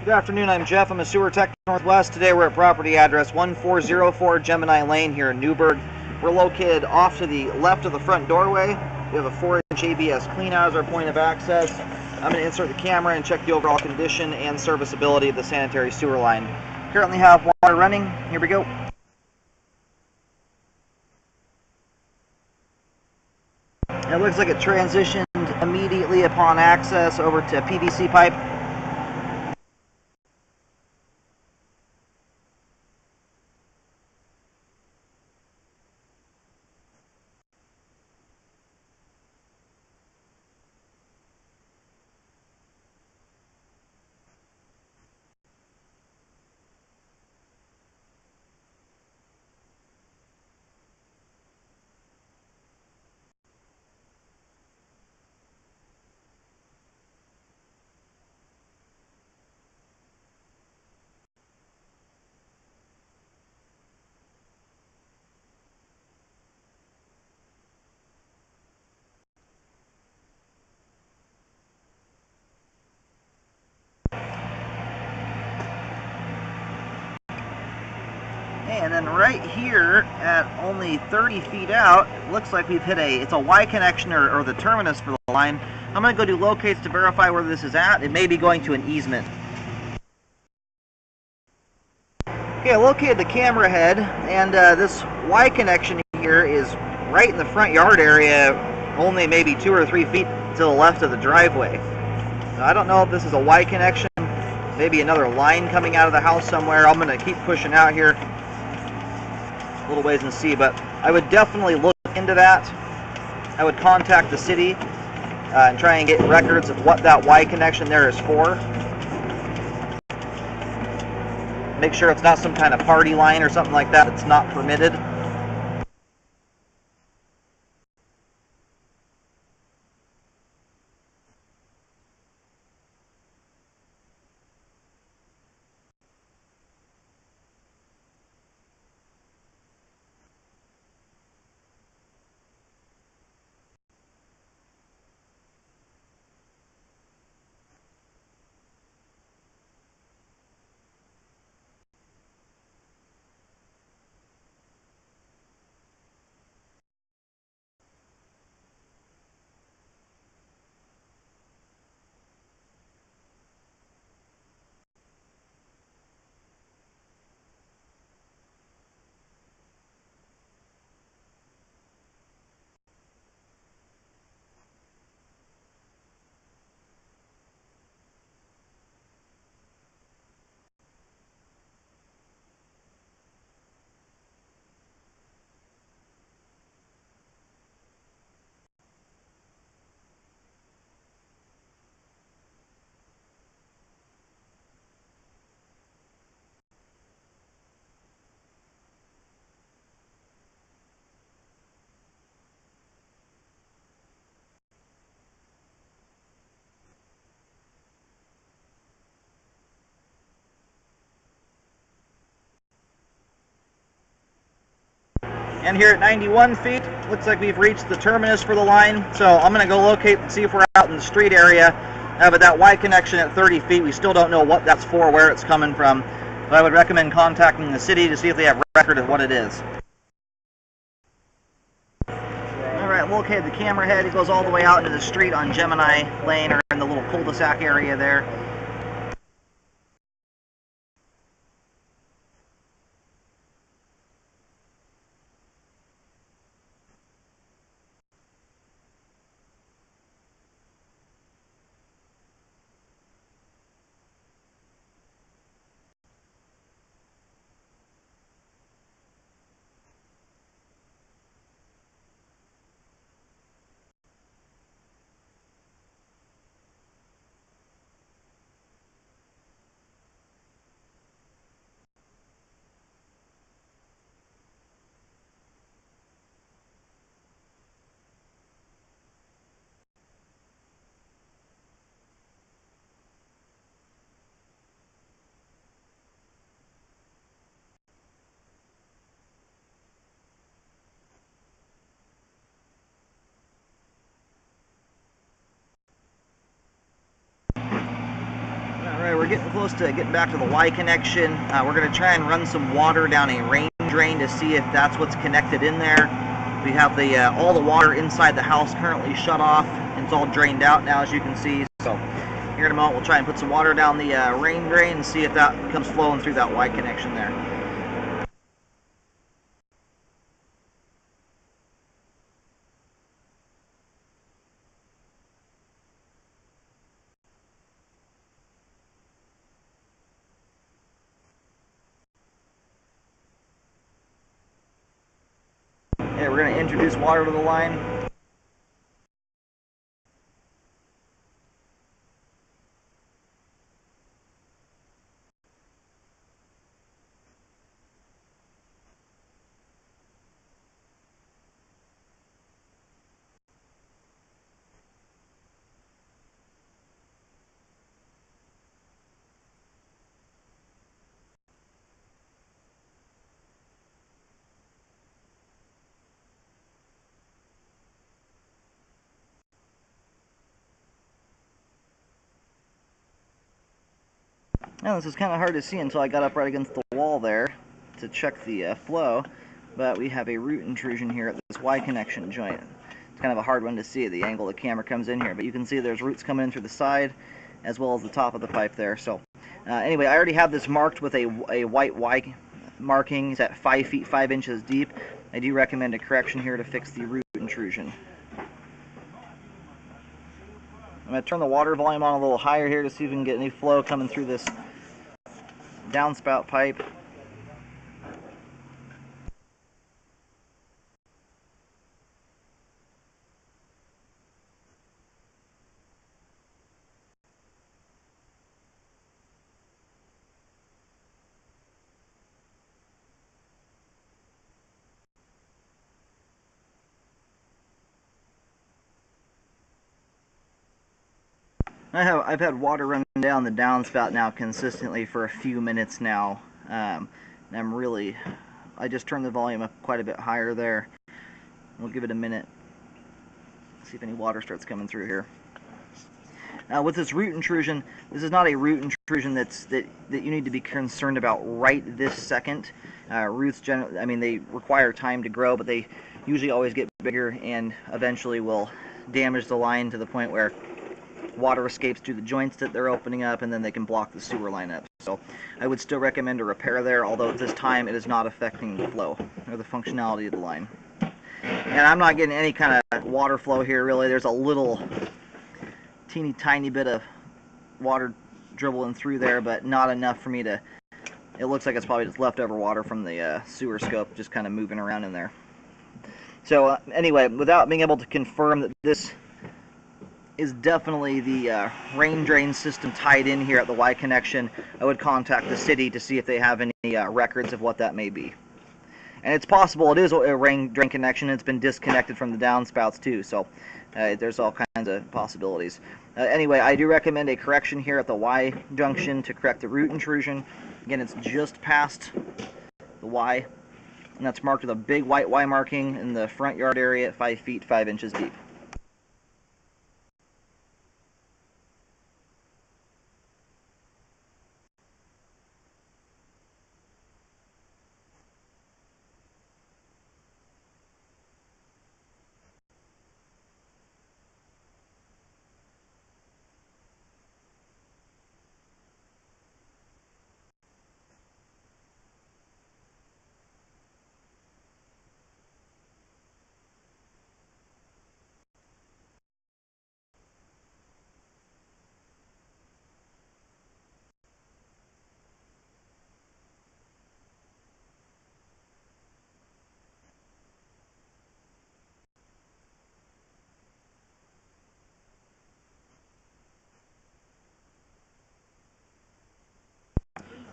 Good afternoon, I'm Jeff. I'm a sewer tech Northwest. Today we're at property address 1404 Gemini Lane here in Newburgh. We're located off to the left of the front doorway. We have a 4-inch ABS cleanout as our point of access. I'm going to insert the camera and check the overall condition and serviceability of the sanitary sewer line. Currently have water running. Here we go. It looks like it transitioned immediately upon access over to PVC pipe. And then right here at only 30 feet out, it looks like we've hit it's a Y connection or the terminus for the line. I'm going to go do locates to verify where this is at. It may be going to an easement. Okay, I located the camera head, and this Y connection here is right in the front yard area, only maybe 2 or 3 feet to the left of the driveway. Now, I don't know if this is a Y connection, maybe another line coming out of the house somewhere. I'm going to keep pushing out here a little ways and see, but I would definitely look into that. I would contact the city and try and get records of what that Y connection there is for. Make sure it's not some kind of party line or something like that. It's not permitted. And here at 91 feet, looks like we've reached the terminus for the line. So I'm going to go locate and see if we're out in the street area. But that Y connection at 30 feet, we still don't know what that's for, where it's coming from. But I would recommend contacting the city to see if they have record of what it is. Alright, located the camera head. It goes all the way out into the street on Gemini Lane, or in the little cul-de-sac area there. getting close to getting back to the Y connection. We're going to try and run some water down a rain drain to see if that's what's connected in there. We have all the water inside the house currently shut off. It's all drained out now, as you can see. So here in a moment, we'll try and put some water down the rain drain and see if that comes flowing through that Y connection there. Okay, we're going to introduce water to the line. Now, this is kind of hard to see until I got up right against the wall there to check the flow, but we have a root intrusion here at this Y connection joint. It's kind of a hard one to see at the angle the camera comes in here, but you can see there's roots coming in through the side as well as the top of the pipe there. So anyway, I already have this marked with a white Y marking. It's at 5 feet 5 inches deep. I do recommend a correction here to fix the root intrusion. I'm going to turn the water volume on a little higher here to see if we can get any flow coming through this downspout pipe. I've had water running down the downspout now consistently for a few minutes now. And I just turned the volume up quite a bit higher there. We'll give it a minute, see if any water starts coming through here. With this root intrusion, this is not a root intrusion that you need to be concerned about right this second. Roots generally, I mean, they require time to grow, but they usually always get bigger and eventually will damage the line to the point where water escapes through the joints that they're opening up, and then they can block the sewer line up. So I would still recommend a repair there, although at this time it is not affecting the flow or the functionality of the line. And I'm not getting any kind of water flow here really. There's a little teeny tiny bit of water dribbling through there, but not enough for me to, it looks like it's probably just leftover water from the sewer scope just kind of moving around in there. So anyway, without being able to confirm that this is definitely the rain drain system tied in here at the Y connection, I would contact the city to see if they have any records of what that may be. And it's possible it is a rain drain connection. It's been disconnected from the downspouts too, so there's all kinds of possibilities. Anyway, I do recommend a correction here at the Y junction to correct the root intrusion. Again, it's just past the Y, and that's marked with a big white Y marking in the front yard area at 5 feet 5 inches deep.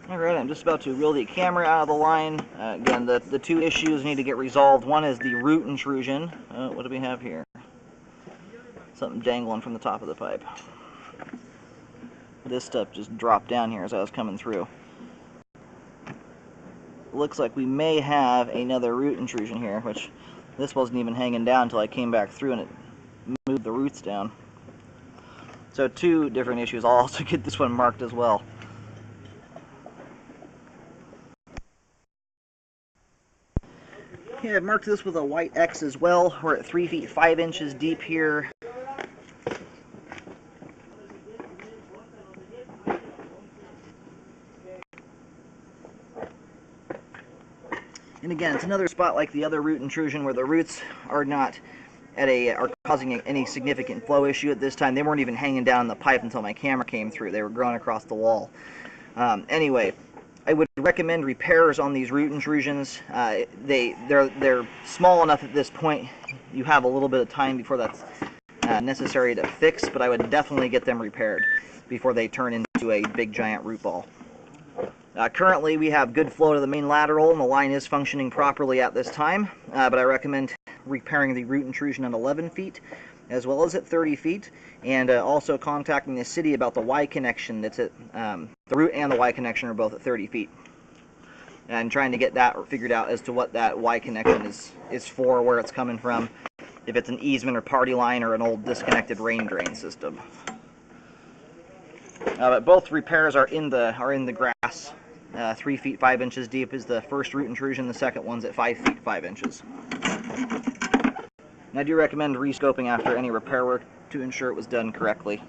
Alright, I'm just about to reel the camera out of the line. Again, the two issues need to get resolved. One is the root intrusion. What do we have here? Something dangling from the top of the pipe. This stuff just dropped down here as I was coming through. Looks like we may have another root intrusion here, which this wasn't even hanging down until I came back through and it moved the roots down. So two different issues. I'll also get this one marked as well. Okay, I've marked this with a white X as well. We're at 3 feet 5 inches deep here. And again, it's another spot like the other root intrusion where the roots are not are causing any significant flow issue at this time. They weren't even hanging down the pipe until my camera came through. They were growing across the wall. Anyway, I would recommend repairs on these root intrusions. They're small enough at this point. You have a little bit of time before that's necessary to fix, but I would definitely get them repaired before they turn into a big giant root ball. Currently, we have good flow to the main lateral, and the line is functioning properly at this time, but I recommend repairing the root intrusion at 11 feet, as well as at 30 feet, and also contacting the city about the Y connection. That's at, the root and the Y connection are both at 30 feet, and trying to get that figured out as to what that Y connection is for, where it's coming from, if it's an easement or party line or an old disconnected rain drain system. But both repairs are in the grass. 3 feet 5 inches deep is the first root intrusion. The second one's at 5 feet 5 inches. And I do recommend rescoping after any repair work to ensure it was done correctly.